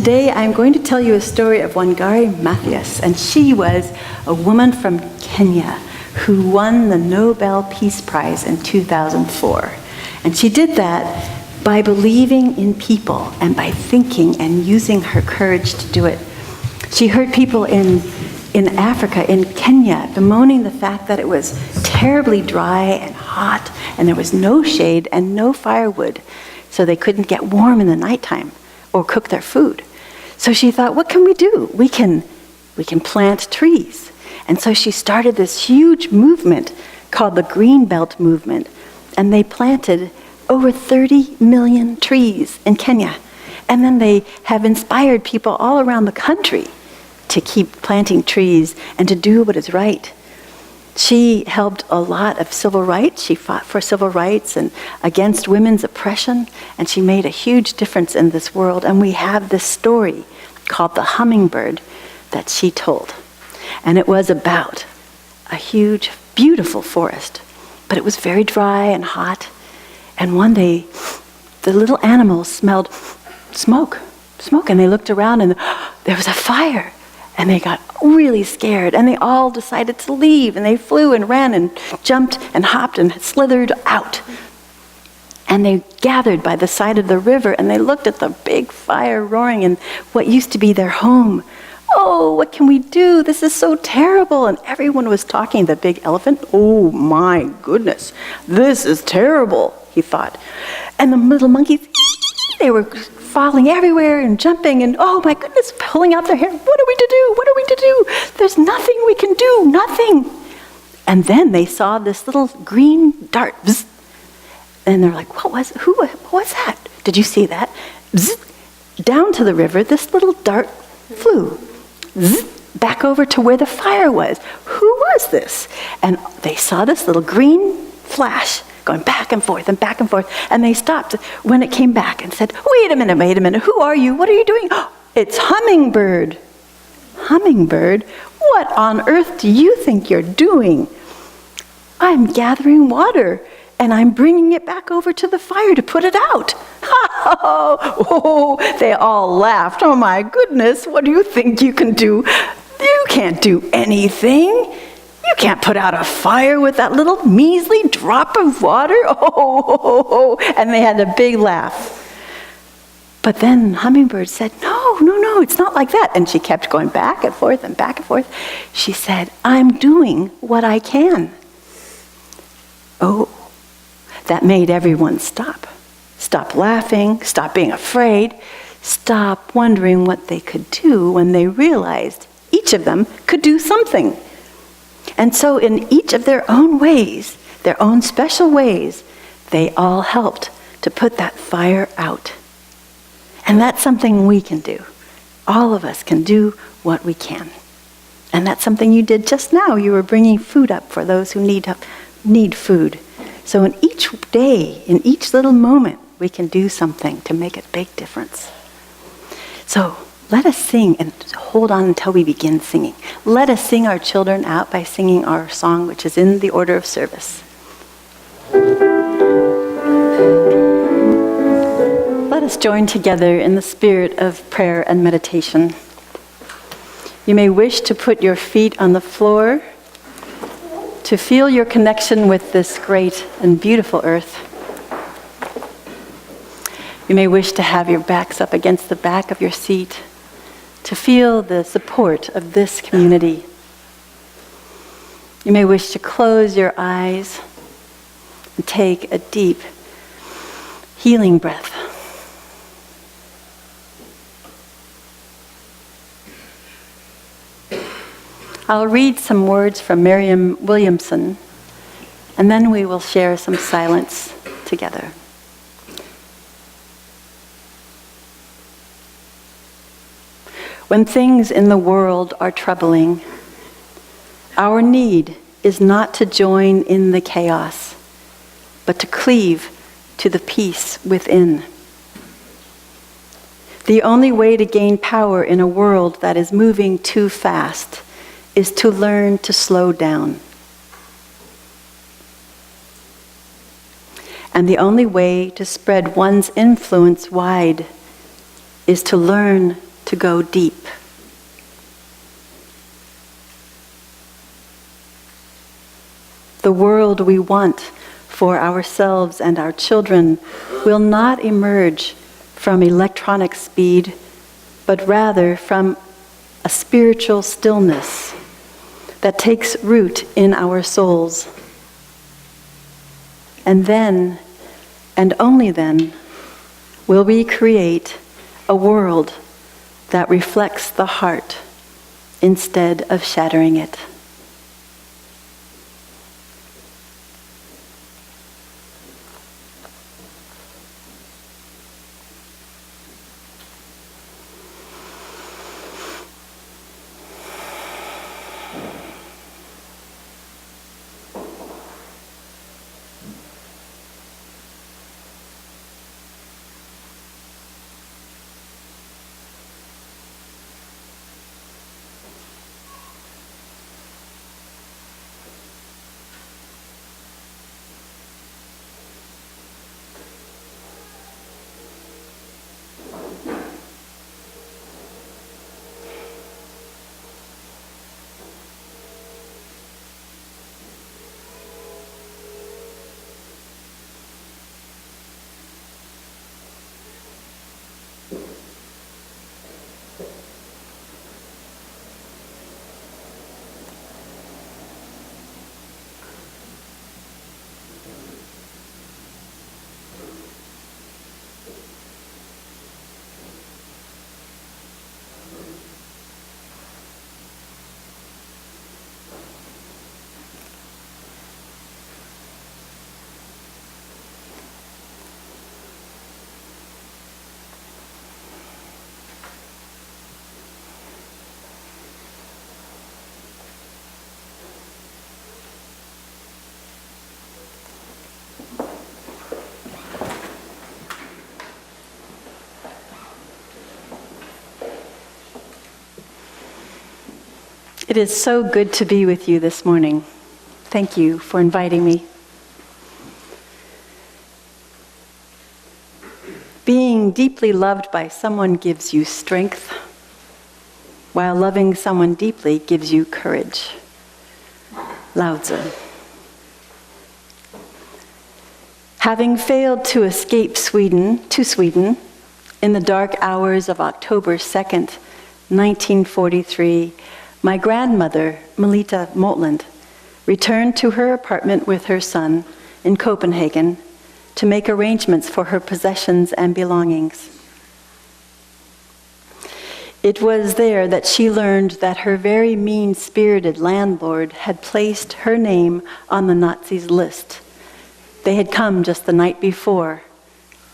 Today I'm going to tell you a story of Wangari Maathai, and she was a woman from Kenya who won the Nobel Peace Prize in 2004. And she did that by believing in people and by thinking and using her courage to do it. She heard people in Africa, in Kenya, bemoaning the fact that it was terribly dry and hot and there was no shade and no firewood, so they couldn't get warm in the nighttime or cook their food. So she thought, what can we do? We can plant trees. And so she started this huge movement called the Green Belt Movement, and they planted over 30 million trees in Kenya. And then they have inspired people all around the country to keep planting trees and to do what is right. She helped a lot of civil rights. She fought for civil rights and against women's oppression, and she made a huge difference in this world. And we have this story called The Hummingbird that she told. And it was about a huge, beautiful forest, but it was very dry and hot. And one day, the little animals smelled smoke, and they looked around and there was a fire. And they got really scared, and they all decided to leave, and they flew and ran and jumped and hopped and slithered out. And they gathered by the side of the river, and they looked at the big fire roaring in what used to be their home. Oh, what can we do? This is so terrible. And everyone was talking to the big elephant. Oh my goodness, this is terrible, he thought. And the little monkeys, they were falling everywhere and jumping and, oh my goodness, pulling out their hair. What are we to do? What are we to do? There's nothing we can do, nothing. And then they saw this little green dart. Bzz. And they're like, who was that? Did you see that? Bzz. Down to the river, this little dart flew. Bzz. Back over to where the fire was. Who was this? And they saw this little green flash going back and forth, and they stopped when it came back and said, wait a minute, who are you? What are you doing? Oh, it's Hummingbird. Hummingbird? What on earth do you think you're doing? I'm gathering water, and I'm bringing it back over to the fire to put it out. Oh, they all laughed. Oh my goodness, what do you think you can do? You can't do anything. You can't put out a fire with that little measly drop of water. Oh, and they had a big laugh. But then Hummingbird said, no, it's not like that. And she kept going back and forth and back and forth. She said, I'm doing what I can. Oh, that made everyone stop. Stop laughing, stop being afraid, stop wondering what they could do when they realized each of them could do something. And so in each of their own ways, their own special ways, they all helped to put that fire out. And that's something we can do. All of us can do what we can. And that's something you did just now. You were bringing food up for those who need food. So in each day, in each little moment, we can do something to make a big difference. So let us sing and hold on until we begin singing. Let us sing our children out by singing our song, which is in the order of service. Let us join together in the spirit of prayer and meditation. You may wish to put your feet on the floor to feel your connection with this great and beautiful earth. You may wish to have your backs up against the back of your seat to feel the support of this community. You may wish to close your eyes and take a deep, healing breath. I'll read some words from Marianne Williamson, and then we will share some silence together. When things in the world are troubling, our need is not to join in the chaos, but to cleave to the peace within. The only way to gain power in a world that is moving too fast is to learn to slow down. And the only way to spread one's influence wide is to learn to go deep. The world we want for ourselves and our children will not emerge from electronic speed, but rather from a spiritual stillness that takes root in our souls. And then, and only then, will we create a world that reflects the heart instead of shattering it. It is so good to be with you this morning. Thank you for inviting me. Being deeply loved by someone gives you strength, while loving someone deeply gives you courage. Lao Tzu. Having failed to escape Sweden in the dark hours of October 2nd, 1943, my grandmother, Melita Motland, returned to her apartment with her son in Copenhagen to make arrangements for her possessions and belongings. It was there that she learned that her very mean-spirited landlord had placed her name on the Nazis' list. They had come just the night before,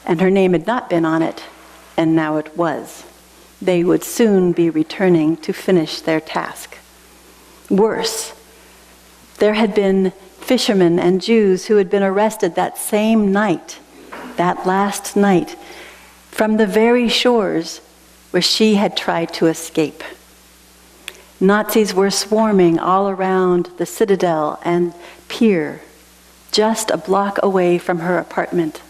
and her name had not been on it, and now it was. They would soon be returning to finish their task. Worse, there had been fishermen and Jews who had been arrested that same night, that last night, from the very shores where she had tried to escape. Nazis were swarming all around the citadel and pier, just a block away from her apartment.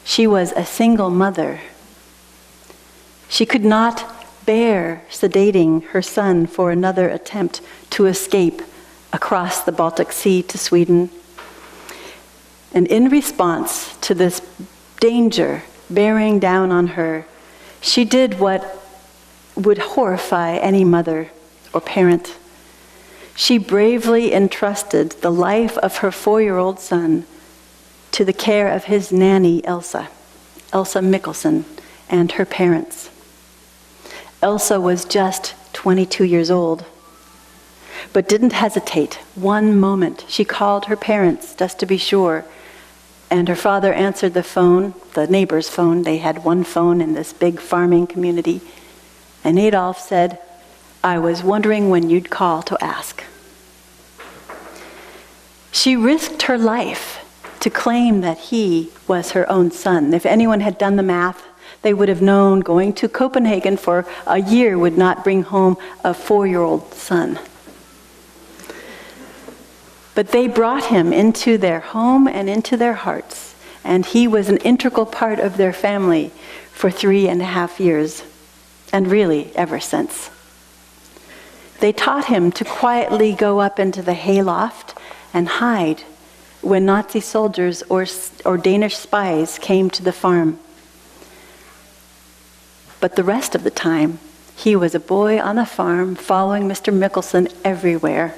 She was a single mother. She could not bear sedating her son for another attempt to escape across the Baltic Sea to Sweden. And in response to this danger bearing down on her, she did what would horrify any mother or parent. She bravely entrusted the life of her 4-year-old son to the care of his nanny, Elsa Mikkelsen, and her parents. Elsa was just 22 years old, but didn't hesitate one moment. She called her parents just to be sure, and her father answered the phone, the neighbor's phone. They had one phone in this big farming community, and Adolf said, "I was wondering when you'd call to ask." She risked her life to claim that he was her own son. If anyone had done the math, they would have known going to Copenhagen for a year would not bring home a 4-year-old son. But they brought him into their home and into their hearts, and he was an integral part of their family for 3.5 years. and really ever since. They taught him to quietly go up into the hayloft and hide when Nazi soldiers or Danish spies came to the farm. But the rest of the time, he was a boy on a farm following Mr. Mickelson everywhere,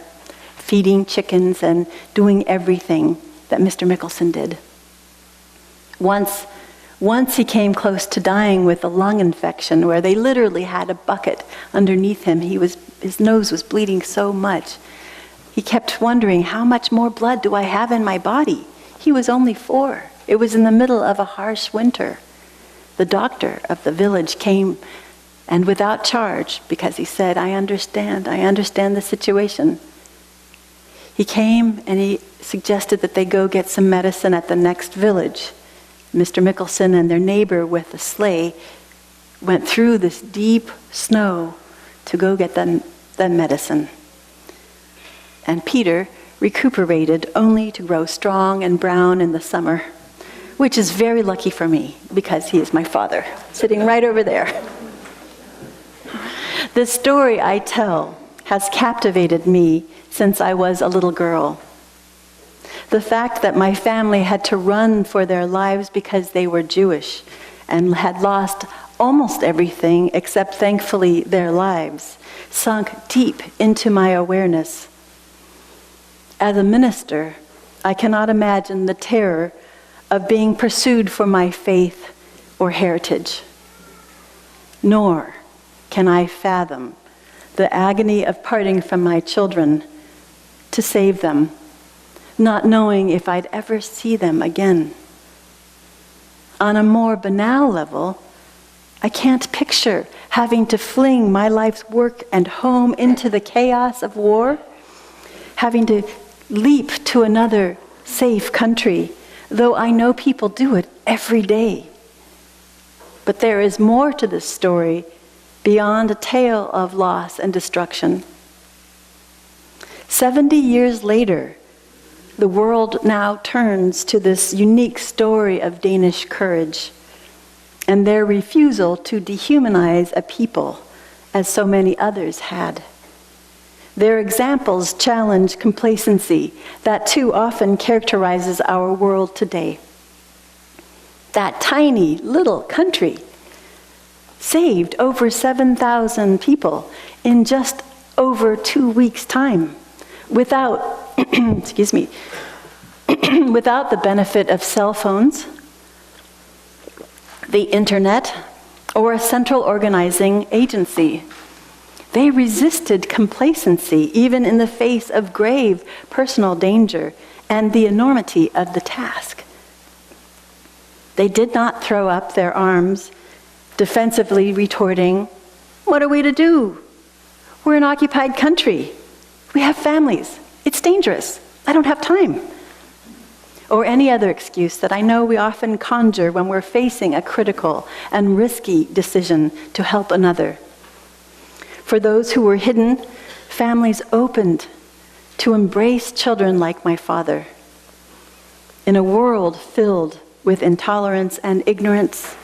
feeding chickens and doing everything that Mr. Mickelson did. Once he came close to dying with a lung infection where they literally had a bucket underneath him. His nose was bleeding so much. He kept wondering, how much more blood do I have in my body? He was only 4. It was in the middle of a harsh winter. The doctor of the village came, and without charge, because he said, I understand the situation. He came and he suggested that they go get some medicine at the next village. Mr. Mickelson and their neighbor with a sleigh went through this deep snow to go get the medicine. And Peter recuperated only to grow strong and brown in the summer, which is very lucky for me because he is my father, sitting right over there. The story I tell has captivated me since I was a little girl. The fact that my family had to run for their lives because they were Jewish and had lost almost everything except, thankfully, their lives, sunk deep into my awareness. As a minister, I cannot imagine the terror of being pursued for my faith or heritage. Nor can I fathom the agony of parting from my children to save them, not knowing if I'd ever see them again. On a more banal level, I can't picture having to fling my life's work and home into the chaos of war, having to leap to another safe country, though I know people do it every day. But there is more to this story beyond a tale of loss and destruction. 70 years later, the world now turns to this unique story of Danish courage and their refusal to dehumanize a people, as so many others had. Their examples challenge complacency that too often characterizes our world today. That tiny little country saved over 7,000 people in just over 2 weeks' time without, without the benefit of cell phones, the internet, or a central organizing agency. They resisted complacency even in the face of grave personal danger and the enormity of the task. They did not throw up their arms, defensively retorting, "What are we to do? We're an occupied country. We have families. It's dangerous. I don't have time." Or any other excuse that I know we often conjure when we're facing a critical and risky decision to help another. For those who were hidden, families opened to embrace children like my father. In a world filled with intolerance and ignorance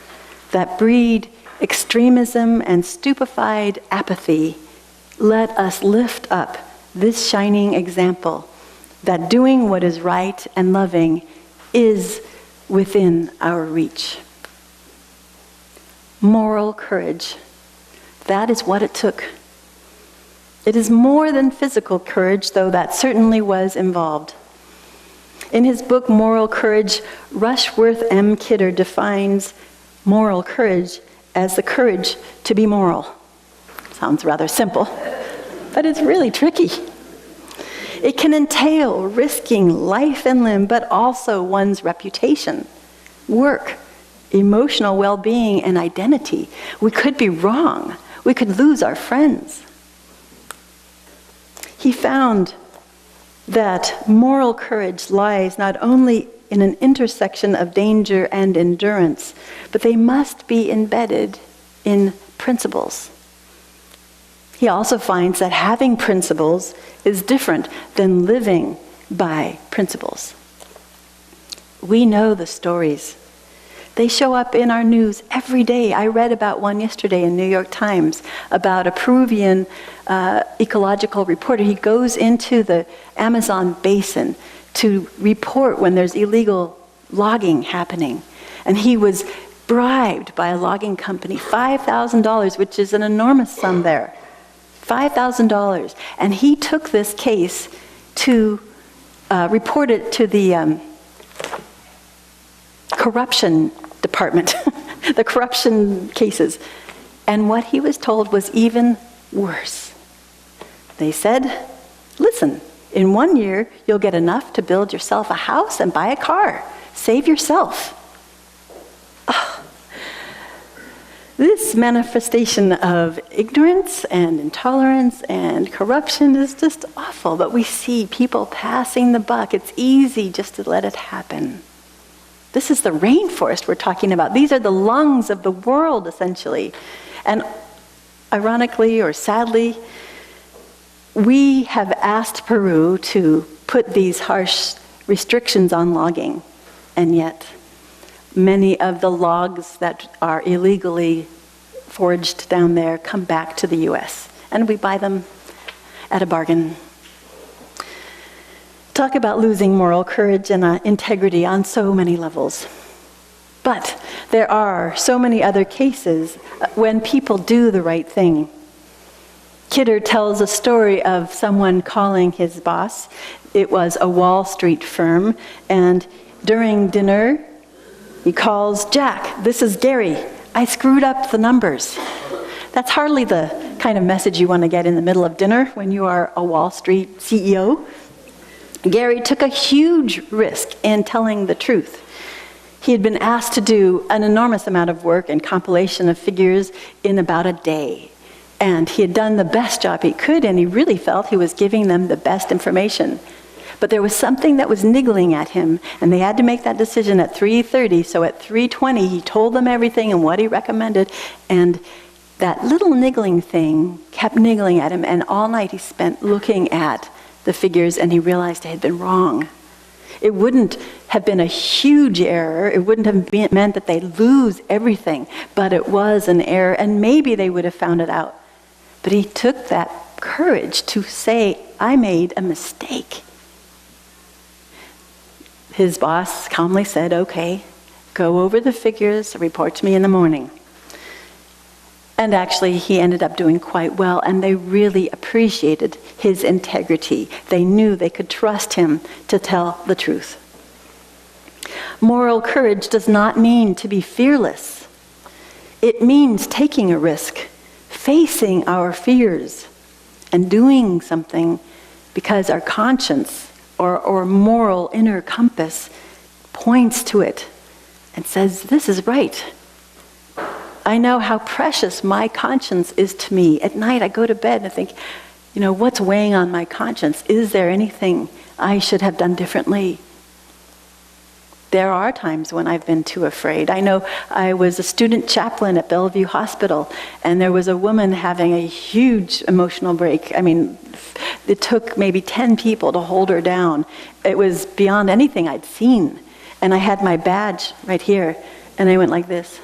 that breed extremism and stupefied apathy, let us lift up this shining example that doing what is right and loving is within our reach. Moral courage. That is what it took. It is more than physical courage, though that certainly was involved. In his book, Moral Courage, Rushworth M. Kidder defines moral courage as the courage to be moral. Sounds rather simple, but it's really tricky. It can entail risking life and limb, but also one's reputation, work, emotional well-being, and identity. We could be wrong. We could lose our friends. He found that moral courage lies not only in an intersection of danger and endurance, but they must be embedded in principles. He also finds that having principles is different than living by principles. We know the stories They show up in our news every day. I read about one yesterday in New York Times about a Peruvian ecological reporter. He goes into the Amazon basin to report when there's illegal logging happening. And he was bribed by a logging company, $5,000, which is an enormous sum there. $5,000. And he took this case to report it to the corruption department, the corruption cases. And what he was told was even worse. They said, listen, in 1 year, you'll get enough to build yourself a house and buy a car. Save yourself. Oh. This manifestation of ignorance and intolerance and corruption is just awful. But we see people passing the buck. It's easy just to let it happen. This is the rainforest we're talking about. These are the lungs of the world, essentially. And ironically or sadly, we have asked Peru to put these harsh restrictions on logging. And yet, many of the logs that are illegally forged down there come back to the US. And we buy them at a bargain. Talk about losing moral courage and integrity on so many levels. But there are so many other cases when people do the right thing. Kidder tells a story of someone calling his boss. It was a Wall Street firm, and during dinner, he calls, Jack, this is Gary. I screwed up the numbers. That's hardly the kind of message you want to get in the middle of dinner when you are a Wall Street CEO. Gary took a huge risk in telling the truth. He had been asked to do an enormous amount of work and compilation of figures in about a day. And he had done the best job he could, and he really felt he was giving them the best information. But there was something that was niggling at him, and they had to make that decision at 3:30. So at 3:20, he told them everything and what he recommended, and that little niggling thing kept niggling at him, and all night he spent looking at the figures, and he realized it had been wrong. It wouldn't have been a huge error. It wouldn't have meant that they'd lose everything, but it was an error, and maybe they would have found it out. But he took that courage to say, I made a mistake. His boss calmly said, okay, go over the figures, report to me in the morning. And actually, he ended up doing quite well, and they really appreciated his integrity. They knew they could trust him to tell the truth. Moral courage does not mean to be fearless. It means taking a risk, facing our fears, and doing something because our conscience or moral inner compass points to it and says, this is right. I know how precious my conscience is to me. At night I go to bed and I think, what's weighing on my conscience? Is there anything I should have done differently? There are times when I've been too afraid. I know I was a student chaplain at Bellevue Hospital, and there was a woman having a huge emotional break. I mean, it took maybe 10 people to hold her down. It was beyond anything I'd seen. And I had my badge right here, and I went like this.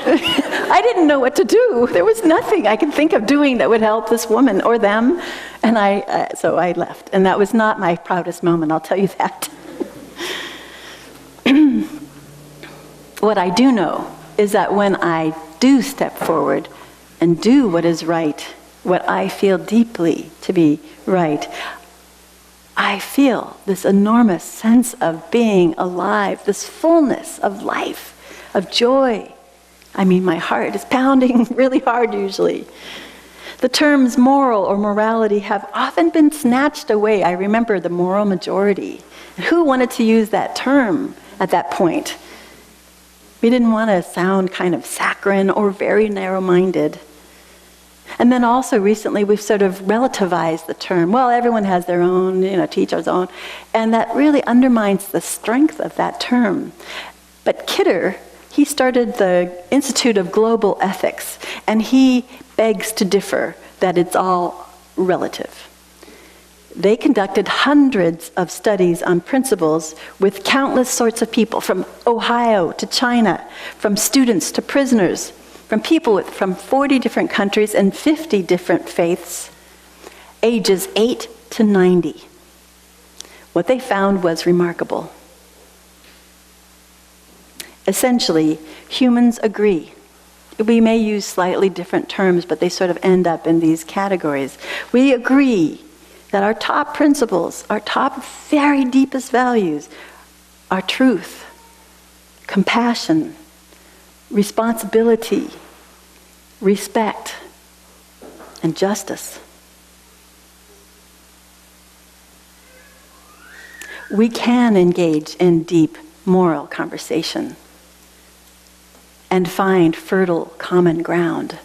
I didn't know what to do. There was nothing I could think of doing that would help this woman or them. And so I left. And that was not my proudest moment, I'll tell you that. What I do know is that when I do step forward and do what is right, what I feel deeply to be right, I feel this enormous sense of being alive, this fullness of life, of joy. I mean, my heart is pounding really hard usually. The terms moral or morality have often been snatched away. I remember the moral majority. Who wanted to use that term at that point? We didn't want to sound kind of saccharine or very narrow-minded. And then also recently we've sort of relativized the term. Well, everyone has their own, to each his own. And that really undermines the strength of that term. But Kidder, he started the Institute of Global Ethics, and he begs to differ that it's all relative. They conducted hundreds of studies on principles with countless sorts of people, from Ohio to China, from students to prisoners, from people from 40 different countries and 50 different faiths, ages 8 to 90. What they found was remarkable. Essentially, humans agree. We may use slightly different terms, but they sort of end up in these categories. We agree that our top principles, our top very deepest values, are truth, compassion, responsibility, respect, and justice. We can engage in deep moral conversation and find fertile common ground.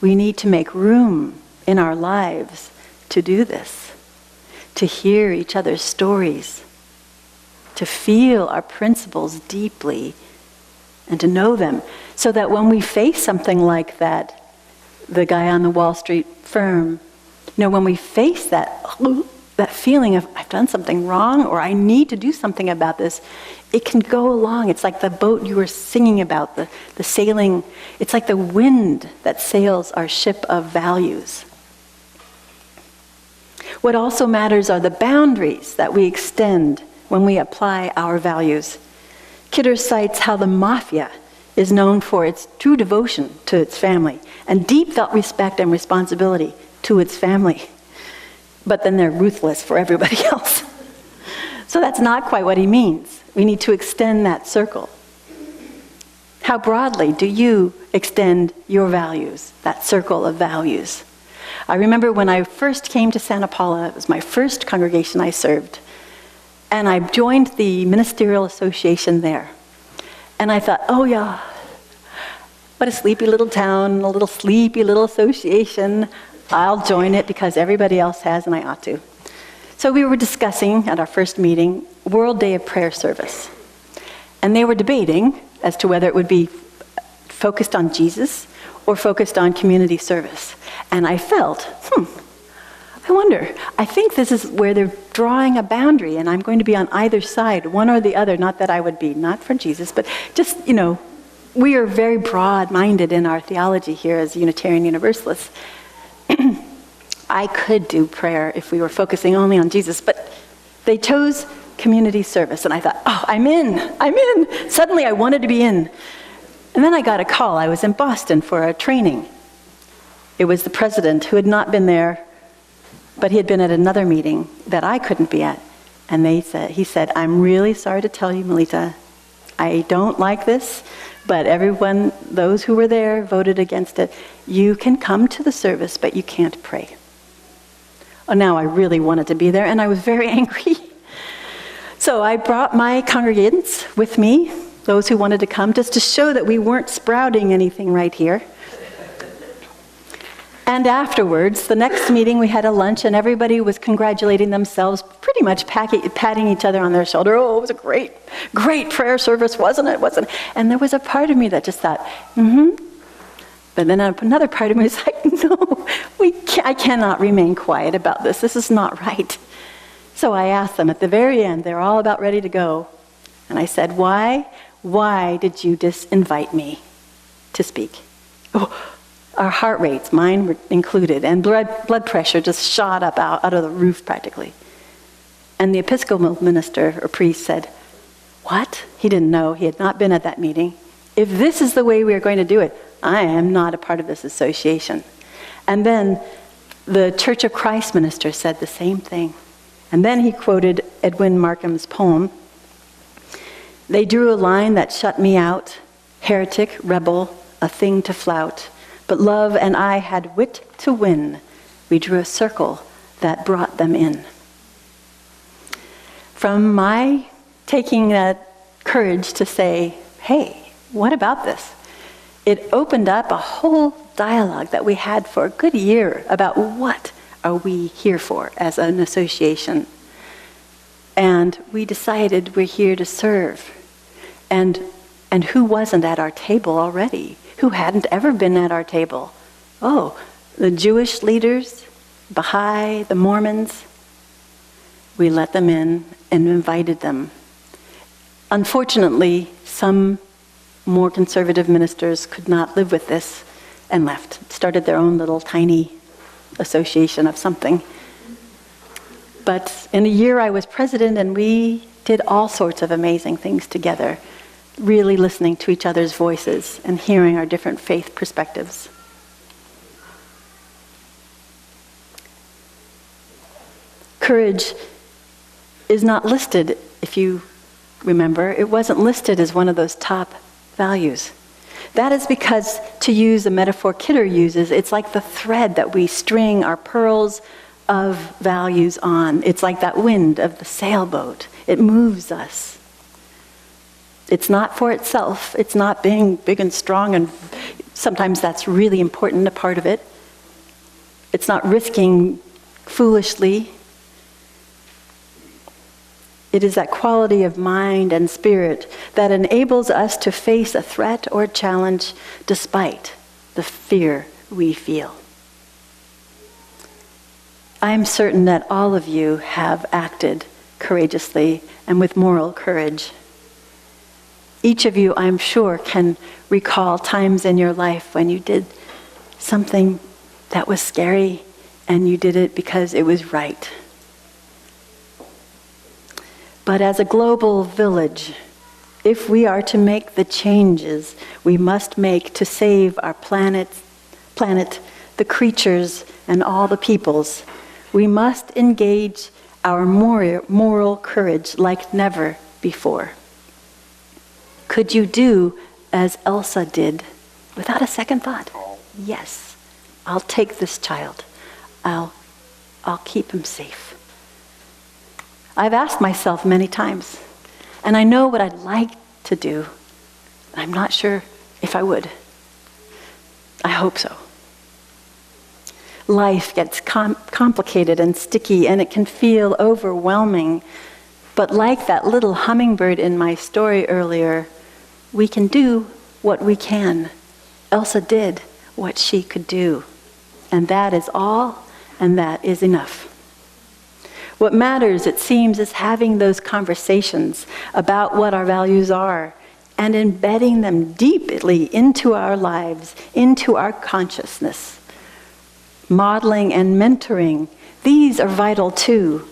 We need to make room in our lives to do this, to hear each other's stories, to feel our principles deeply, and to know them, so that when we face something like that, the guy on the Wall Street firm, when we face that feeling of, I've done something wrong, or I need to do something about this, it can go along. It's like the boat you were singing about, the sailing. It's like the wind that sails our ship of values. What also matters are the boundaries that we extend when we apply our values. Kidder cites how the mafia is known for its true devotion to its family and deep felt respect and responsibility to its family. But then they're ruthless for everybody else. So that's not quite what he means. We need to extend that circle. How broadly do you extend your values, that circle of values? I remember when I first came to Santa Paula, it was my first congregation I served, and I joined the ministerial association there. And I thought, oh yeah, what a sleepy little town, a little sleepy little association. I'll join it because everybody else has and I ought to. So we were discussing at our first meeting, World Day of Prayer Service. And they were debating as to whether it would be focused on Jesus or focused on community service. And I felt, I wonder, I think this is where they're drawing a boundary, and I'm going to be on either side, one or the other. Not that I would be not for Jesus, but just, we are very broad-minded in our theology here as Unitarian Universalists. I could do prayer if we were focusing only on Jesus, but they chose community service, and I thought, oh, I'm in. Suddenly I wanted to be in. And then I got a call. I was in Boston for a training. It was the president who had not been there, but he had been at another meeting that I couldn't be at. And he said, I'm really sorry to tell you, Melita, I don't like this, but those who were there voted against it. You can come to the service, but you can't pray. Oh, now I really wanted to be there, and I was very angry. So I brought my congregants with me, those who wanted to come, just to show that we weren't sprouting anything right here. And afterwards, the next meeting, we had a lunch, and everybody was congratulating themselves, pretty much patting each other on their shoulder. Oh, it was a great prayer service, wasn't it? And there was a part of me that just thought, But then another part of me was like, no, I cannot remain quiet about this. This is not right. So I asked them at the very end, they're all about ready to go. And I said, why did you disinvite me to speak? Oh, our heart rates, mine were included, and blood pressure just shot up out of the roof practically. And the Episcopal minister or priest said, what? He didn't know. He had not been at that meeting. If this is the way we are going to do it, I am not a part of this association. And then the Church of Christ minister said the same thing. And then he quoted Edwin Markham's poem. They drew a line that shut me out, heretic, rebel, a thing to flout. But love and I had wit to win. We drew a circle that brought them in. From my taking that courage to say, hey, what about this? It opened up a whole dialogue that we had for a good year about what are we here for as an association. And we decided we're here to serve. And who wasn't at our table already? Who hadn't ever been at our table? Oh, the Jewish leaders, Baha'i, the Mormons. We let them in and invited them. Unfortunately, some more conservative ministers could not live with this and left, started their own little tiny association of something. But in a year I was president, and we did all sorts of amazing things together, really listening to each other's voices and hearing our different faith perspectives. Courage is not listed, if you remember. It wasn't listed as one of those top values. That is because, to use a metaphor Kidder uses, it's like the thread that we string our pearls of values on. It's like that wind of the sailboat. It moves us. It's not for itself. It's not being big and strong, and sometimes that's really important, a part of it. It's not risking foolishly. It is that quality of mind and spirit that enables us to face a threat or challenge despite the fear we feel. I am certain that all of you have acted courageously and with moral courage. Each of you, I'm sure, can recall times in your life when you did something that was scary and you did it because it was right. But as a global village, if we are to make the changes we must make to save our planet, the creatures, and all the peoples, we must engage our moral courage like never before. Could you do as Elsa did without a second thought? Yes, I'll take this child. I'll keep him safe. I've asked myself many times, and I know what I'd like to do. I'm not sure if I would. I hope so. Life gets complicated and sticky, and it can feel overwhelming. But like that little hummingbird in my story earlier, we can do what we can. Elsa did what she could do. And that is all, and that is enough. What matters, it seems, is having those conversations about what our values are and embedding them deeply into our lives, into our consciousness. Modeling and mentoring, these are vital too.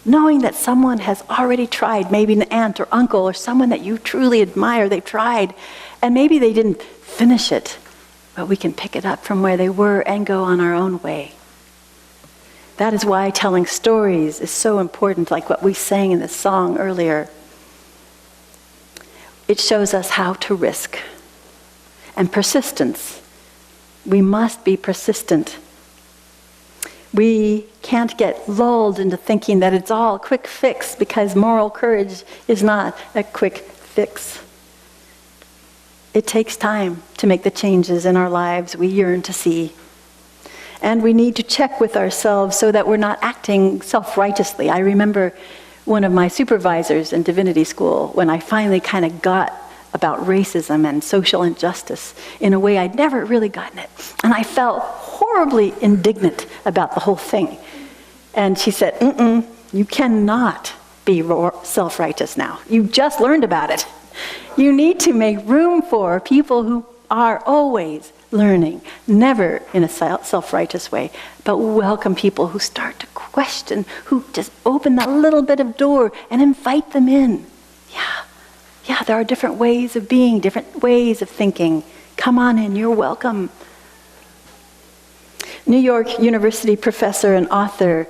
Knowing that someone has already tried, maybe an aunt or uncle or someone that you truly admire, they've tried, and maybe they didn't finish it, but we can pick it up from where they were and go on our own way. That is why telling stories is so important, like what we sang in this song earlier. It shows us how to risk. And persistence. We must be persistent. We can't get lulled into thinking that it's all a quick fix, because moral courage is not a quick fix. It takes time to make the changes in our lives we yearn to see. And we need to check with ourselves so that we're not acting self-righteously. I remember one of my supervisors in divinity school, when I finally kind of got about racism and social injustice in a way I'd never really gotten it. And I felt horribly indignant about the whole thing. And she said, you cannot be self-righteous now. You just learned about it. You need to make room for people who are always learning, never in a self-righteous way, but welcome people who start to question, who just open that little bit of door and invite them in. Yeah, there are different ways of being, different ways of thinking. Come on in, you're welcome. New York University professor and author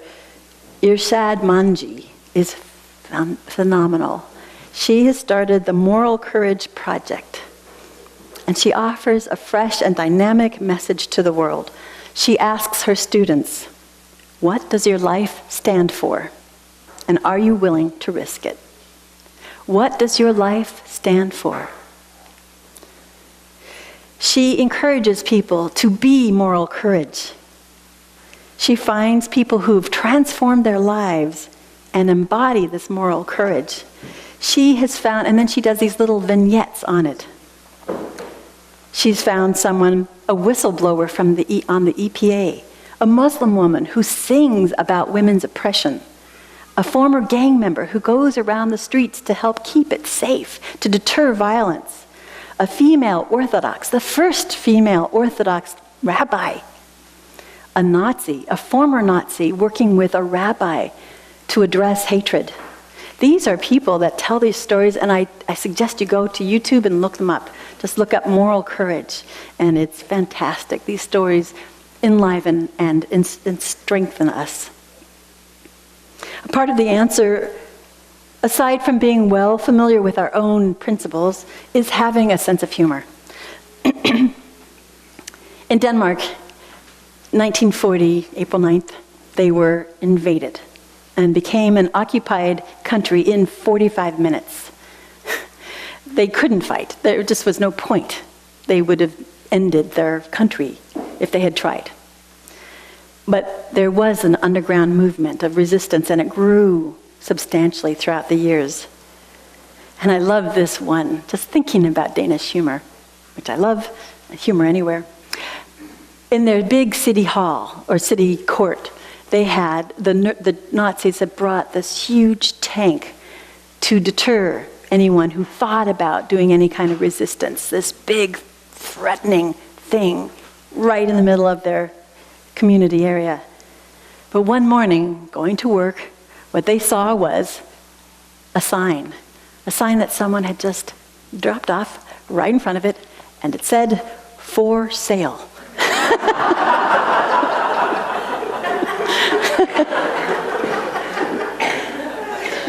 Irshad Manji is phenomenal. She has started the Moral Courage Project. And she offers a fresh and dynamic message to the world. She asks her students, what does your life stand for? And are you willing to risk it? What does your life stand for? She encourages people to be moral courage. She finds people who've transformed their lives and embody this moral courage. She has found, and then she does these little vignettes on it. She's found someone, a whistleblower from on the EPA, a Muslim woman who sings about women's oppression, a former gang member who goes around the streets to help keep it safe, to deter violence, a female Orthodox, the first female Orthodox rabbi, a Nazi, a former Nazi working with a rabbi to address hatred. These are people that tell these stories, and I suggest you go to YouTube and look them up. Just look up moral courage, and it's fantastic. These stories enliven and strengthen us. A part of the answer, aside from being well familiar with our own principles, is having a sense of humor. In Denmark, 1940, April 9th, they were invaded and became an occupied country in 45 minutes. They couldn't fight. There just was no point. They would have ended their country if they had tried. But there was an underground movement of resistance, and it grew substantially throughout the years. And I love this one, just thinking about Danish humor, which I love, humor anywhere. In their big city hall, or city court, they had, the Nazis had brought this huge tank to deter anyone who thought about doing any kind of resistance, this big, threatening thing right in the middle of their community area. But one morning, going to work, what they saw was a sign that someone had just dropped off right in front of it, and it said, "For sale."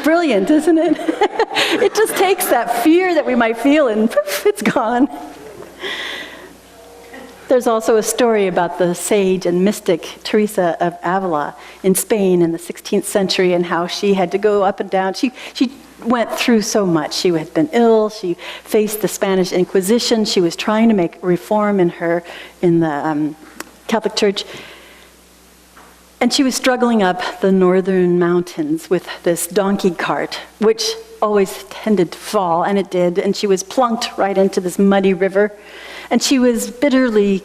Brilliant, isn't it? It just takes that fear that we might feel and poof, it's gone. There's also a story about the sage and mystic Teresa of Avila in Spain in the 16th century, and how she had to go up and down. She went through so much. She had been ill. She faced the Spanish Inquisition. She was trying to make reform in the Catholic Church. And she was struggling up the northern mountains with this donkey cart, which always tended to fall, and it did. And she was plunked right into this muddy river. And she was bitterly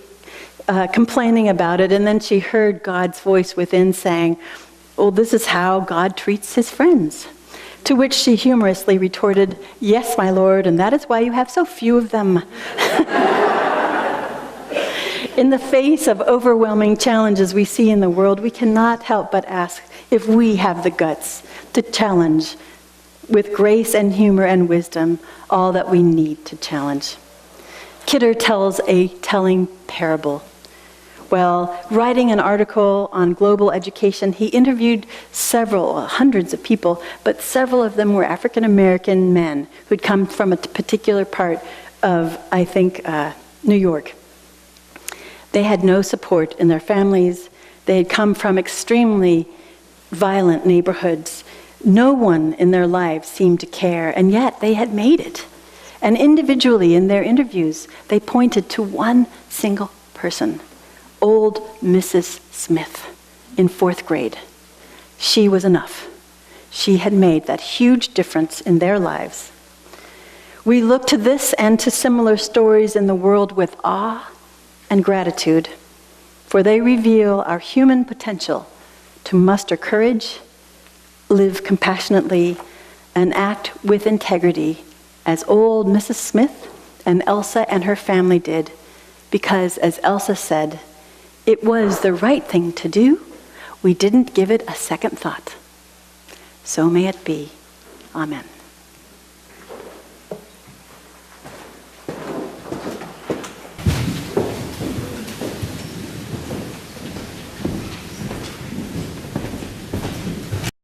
complaining about it. And then she heard God's voice within saying, "Well, this is how God treats his friends." To which she humorously retorted, "Yes, my Lord, and that is why you have so few of them." In the face of overwhelming challenges we see in the world, we cannot help but ask if we have the guts to challenge with grace and humor and wisdom all that we need to challenge. Kidder tells a telling parable. While writing an article on global education, he interviewed hundreds of people, but several of them were African American men who'd come from a particular part of, I think, New York. They had no support in their families. They had come from extremely violent neighborhoods. No one in their lives seemed to care, and yet they had made it. And individually in their interviews, they pointed to one single person, old Mrs. Smith in 4th grade. She was enough. She had made that huge difference in their lives. We look to this and to similar stories in the world with awe and gratitude, for they reveal our human potential to muster courage, live compassionately, and act with integrity, as old Mrs. Smith and Elsa and her family did, because, as Elsa said, it was the right thing to do. We didn't give it a second thought. So may it be. Amen.